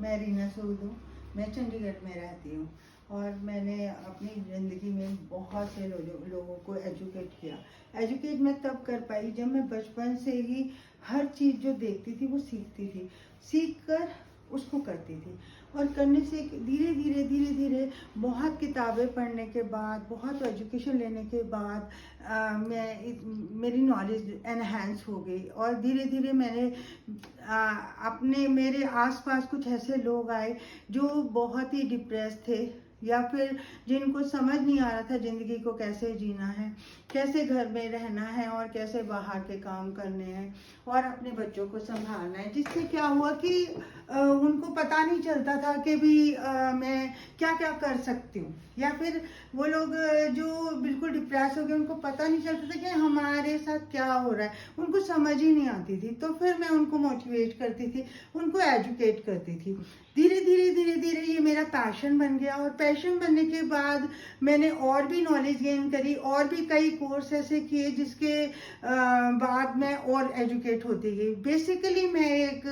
मैं रीना सूद हूँ। मैं चंडीगढ़ में रहती हूँ और मैंने अपनी ज़िंदगी में बहुत से लोगों को एजुकेट किया। एजुकेट मैं तब कर पाई जब मैं बचपन से ही हर चीज़ जो देखती थी वो सीखती थी, सीख कर उसको करती थी। और करने से धीरे धीरे बहुत किताबें पढ़ने के बाद, बहुत एजुकेशन लेने के बाद मेरी नॉलेज एनहेंस हो गई। और धीरे धीरे मैंने अपने मेरे आसपास कुछ ऐसे लोग आए जो बहुत ही डिप्रेस थे या फिर जिनको समझ नहीं आ रहा था ज़िंदगी को कैसे जीना है, कैसे घर में रहना है और कैसे बाहर के काम करने हैं और अपने बच्चों को संभालना है। जिससे क्या हुआ कि उनको पता नहीं चलता था कि भी मैं क्या क्या कर सकती हूँ, या फिर वो लोग जो बिल्कुल डिप्रेस हो गए उनको पता नहीं चलता था कि हमारे साथ क्या हो रहा है, उनको समझ ही नहीं आती थी। तो फिर मैं उनको मोटिवेट करती थी, उनको एजुकेट करती थी। धीरे धीरे ये मेरा पैशन बन गया और पैशन बनने के बाद मैंने और भी नॉलेज गेन करी और भी कई कोर्स ऐसे किए जिसके बाद मैं और एजुकेट होती गई। बेसिकली मैं एक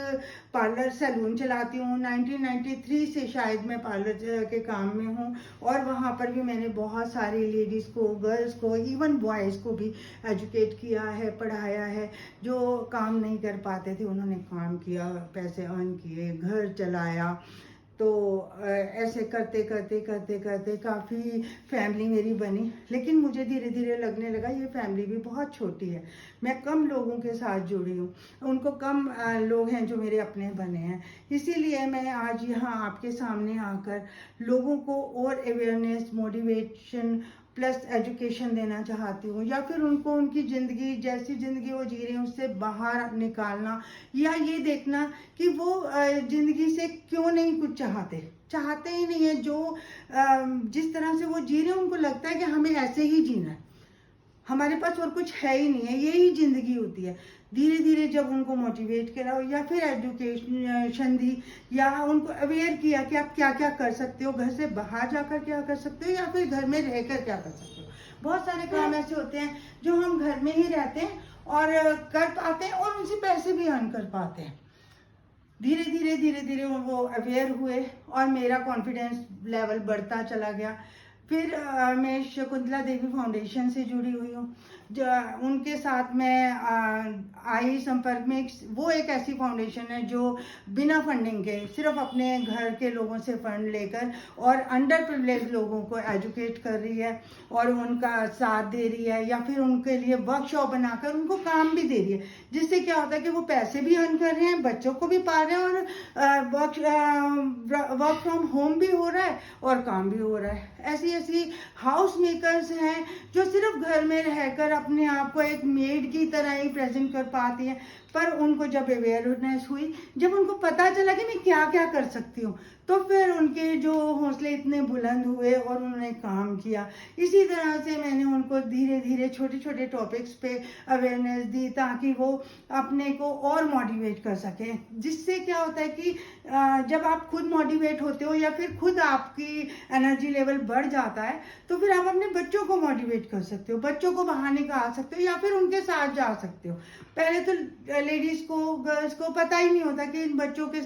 पार्लर सैलून चलाती हूँ। 1993 से शायद मैं पार्लर के काम में हूँ और वहाँ पर भी मैंने बहुत सारी लेडीज़ को, गर्ल्स को, इवन बॉयज़ को भी एजुकेट किया है, पढ़ाया है। जो काम नहीं कर पाते थे उन्होंने काम किया, पैसे अर्न किए, घर चलाया। तो ऐसे करते करते काफ़ी फैमिली मेरी बनी। लेकिन मुझे धीरे धीरे लगने लगा ये फैमिली भी बहुत छोटी है, मैं कम लोगों के साथ जुड़ी हूँ, उनको कम लोग हैं जो मेरे अपने बने हैं। इसीलिए मैं आज यहाँ आपके सामने आकर लोगों को और अवेयरनेस, मोटिवेशन प्लस एजुकेशन देना चाहती हूँ, या फिर उनको उनकी ज़िंदगी, जैसी ज़िंदगी वो जी रहे हैं उससे बाहर निकालना, या ये देखना कि वो ज़िंदगी से क्यों नहीं कुछ चाहते ही नहीं है। जो जिस तरह से वो जी रहे हैं उनको लगता है कि हमें ऐसे ही जीना है, हमारे पास और कुछ है ही नहीं है, यही ज़िंदगी होती है। धीरे धीरे जब उनको मोटिवेट करा या फिर एजुकेशन दी या उनको अवेयर किया कि आप क्या क्या कर सकते हो, घर से बाहर जाकर क्या कर सकते हो या फिर घर में रहकर क्या कर सकते हो। बहुत सारे काम ऐसे होते हैं जो हम घर में ही रहते हैं और कर पाते हैं और उनसे पैसे भी अर्न कर पाते हैं। धीरे धीरे वो अवेयर हुए और मेरा कॉन्फिडेंस लेवल बढ़ता चला गया। फिर मैं शकुंतला देवी फाउंडेशन से जुड़ी हुई हूँ। उनके साथ मैं आई संपर्क में। वो एक ऐसी फाउंडेशन है जो बिना फंडिंग के सिर्फ अपने घर के लोगों से फंड लेकर और अंडर प्रिविलेज लोगों को एजुकेट कर रही है और उनका साथ दे रही है, या फिर उनके लिए वर्कशॉप बनाकर उनको काम भी दे रही है। जिससे क्या होता है कि वो पैसे भी अर्न कर रहे हैं, बच्चों को भी पाल रहे हैं और वर्क फ्रॉम होम भी हो रहा है और काम भी हो रहा है। ऐसी ऐसी हाउस मेकर्स हैं जो सिर्फ घर में रहकर अपने आप को एक मेड की तरह ही प्रेजेंट कर पाती हैं। पर उनको जब अवेयरनेस हुई, जब उनको पता चला कि मैं क्या क्या कर सकती हूँ, तो फिर उनके जो हौसले इतने बुलंद हुए और उन्होंने काम किया। इसी तरह से मैंने उनको धीरे धीरे छोटे छोटे टॉपिक्स पे अवेयरनेस दी ताकि वो अपने को और मोटिवेट कर सकें। जिससे क्या होता है कि जब आप खुद मोटिवेट होते हो या फिर खुद आपकी एनर्जी लेवल बढ़ जाता है तो फिर आप अपने बच्चों को मोटिवेट कर सकते हो, बच्चों को बाहर निकाल सकते हो या फिर उनके साथ जा सकते हो। पहले तो लेडीज़ को, गर्ल्स को पता ही नहीं होता कि इन बच्चों के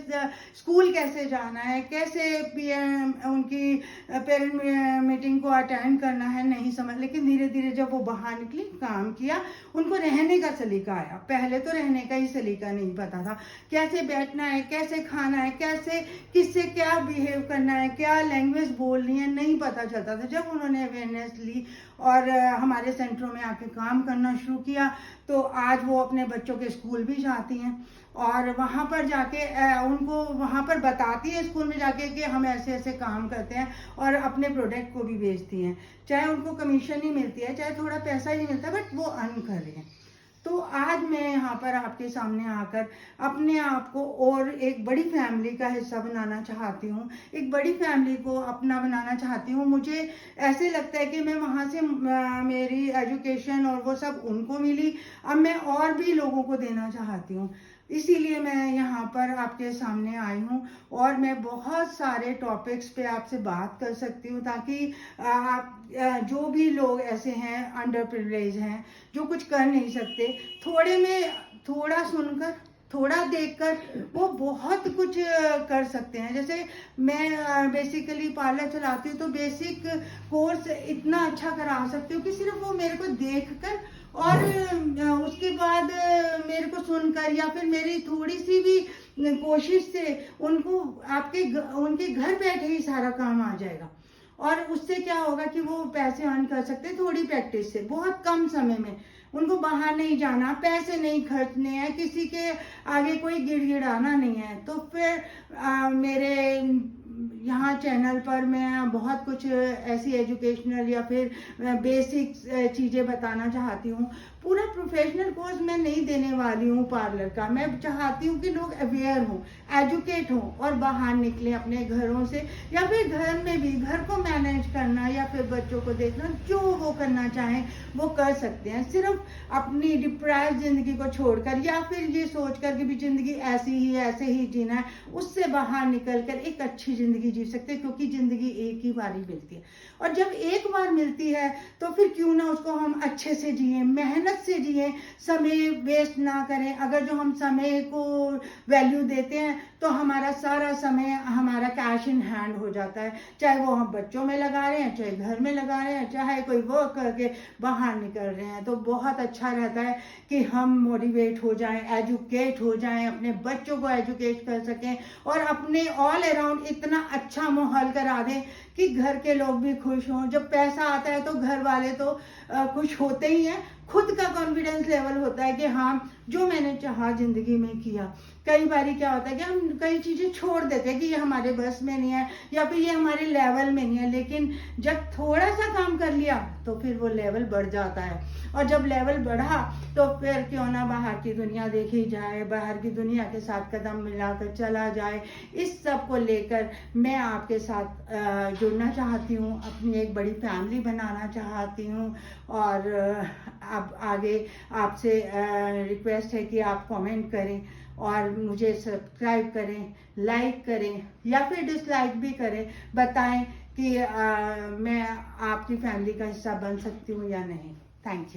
स्कूल कैसे जाना है, कैसे उनकी पेरेंट मीटिंग को अटेंड करना है, नहीं समझ। लेकिन धीरे धीरे जब वो बाहर निकली, काम किया, उनको रहने का सलीका आया। पहले तो रहने का ही सलीका नहीं पता था, कैसे बैठना है, कैसे खाना है, कैसे किससे क्या बिहेव करना है, क्या लैंग्वेज बोलनी है, नहीं पता चलता था। जब उन्होंने अवेयरनेस ली और हमारे सेंटरों में आके काम करना शुरू किया तो आज वो अपने बच्चों के स्कूल भी जाती हैं और वहाँ पर जाके उनको वहाँ पर बताती है स्कूल में जाके कि हम ऐसे ऐसे काम करते हैं और अपने प्रोडक्ट को भी बेचती हैं। चाहे उनको कमीशन ही मिलती है, चाहे थोड़ा पैसा ही मिलता है, बट वो अर्न कर रहे हैं। तो आज मैं यहाँ पर आपके सामने आकर अपने आप को और एक बड़ी फैमिली का हिस्सा बनाना चाहती हूँ, एक बड़ी फैमिली को अपना बनाना चाहती हूँ। मुझे ऐसे लगता है कि मैं वहाँ से मेरी एजुकेशन और वो सब उनको मिली, अब मैं और भी लोगों को देना चाहती हूँ। इसीलिए मैं यहाँ पर आपके सामने आई हूँ और मैं बहुत सारे टॉपिक्स पे आपसे बात कर सकती हूँ ताकि आप जो भी लोग ऐसे हैं, अंडर प्रिविलेज हैं, जो कुछ कर नहीं सकते, थोड़े में थोड़ा सुनकर थोड़ा देखकर वो बहुत कुछ कर सकते हैं। जैसे मैं बेसिकली पार्लर चलाती हूँ, तो बेसिक कोर्स इतना अच्छा करा सकती हूँ कि सिर्फ वो मेरे को देखकर और उसके बाद मेरे को सुनकर या फिर मेरी थोड़ी सी भी कोशिश से उनको उनके घर बैठे ही सारा काम आ जाएगा। और उससे क्या होगा कि वो पैसे अर्न कर सकते हैं थोड़ी प्रैक्टिस से, बहुत कम समय में। उनको बाहर नहीं जाना, पैसे नहीं खर्चने हैं, किसी के आगे कोई गिड़गिड़ाना नहीं है। तो फिर मेरे यहाँ चैनल पर मैं बहुत कुछ ऐसी एजुकेशनल या फिर बेसिक चीज़ें बताना चाहती हूँ। पूरा प्रोफेशनल कोर्स मैं नहीं देने वाली हूँ पार्लर का। मैं चाहती हूँ कि लोग अवेयर हों, एजुकेट हों और बाहर निकलें अपने घरों से, या फिर घर में भी घर को मैनेज करना या फिर बच्चों को देखना, जो वो करना चाहें वो कर सकते हैं। सिर्फ अपनी डिप्रेस्ड ज़िंदगी को छोड़कर या फिर ये सोचकर कि भी ज़िंदगी ऐसी ही ऐसे ही जीना है, उससे बाहर निकल कर एक अच्छी ज़िंदगी जी सकते हैं, क्योंकि ज़िंदगी एक ही बार ही मिलती है। और जब एक बार मिलती है तो फिर क्यों ना उसको हम अच्छे से जिए, मेहनत से जिए, समय वेस्ट ना करें। अगर जो हम समय को वैल्यू देते हैं तो हमारा सारा समय हमारा कैश इन हैंड हो जाता है, चाहे वो हम बच्चों में लगा रहे हैं, चाहे घर में लगा रहे हैं, चाहे कोई वर्क करके बाहर निकल रहे हैं। तो बहुत अच्छा रहता है कि हम मोटिवेट हो जाएं, एजुकेट हो जाएं, अपने बच्चों को एजुकेट कर सकें और अपने ऑल अराउंड इतना अच्छा माहौल करा दें कि घर के लोग भी खुश हों। जब पैसा आता है तो घर वाले तो खुश होते ही हैं, खुद का कॉन्फिडेंस लेवल होता है कि हाँ, जो मैंने चाहा जिंदगी में किया। कई बारी क्या होता है कि हम कई चीज़ें छोड़ देते हैं कि ये हमारे बस में नहीं है या फिर ये हमारे लेवल में नहीं है, लेकिन जब थोड़ा सा काम कर लिया तो फिर वो लेवल बढ़ जाता है। और जब लेवल बढ़ा तो फिर क्यों ना बाहर की दुनिया देखी जाए, बाहर की दुनिया के साथ कदम मिलाकर चला जाए। इस सब को लेकर मैं आपके साथ जुड़ना चाहती हूँ, अपनी एक बड़ी फैमिली बनाना चाहती हूँ। और अब आगे आपसे रिक्वेस्ट है कि आप कमेंट करें और मुझे सब्सक्राइब करें, लाइक करें या फिर डिसलाइक भी करें। बताएं कि मैं आपकी फैमिली का हिस्सा बन सकती हूँ या नहीं। Thank you.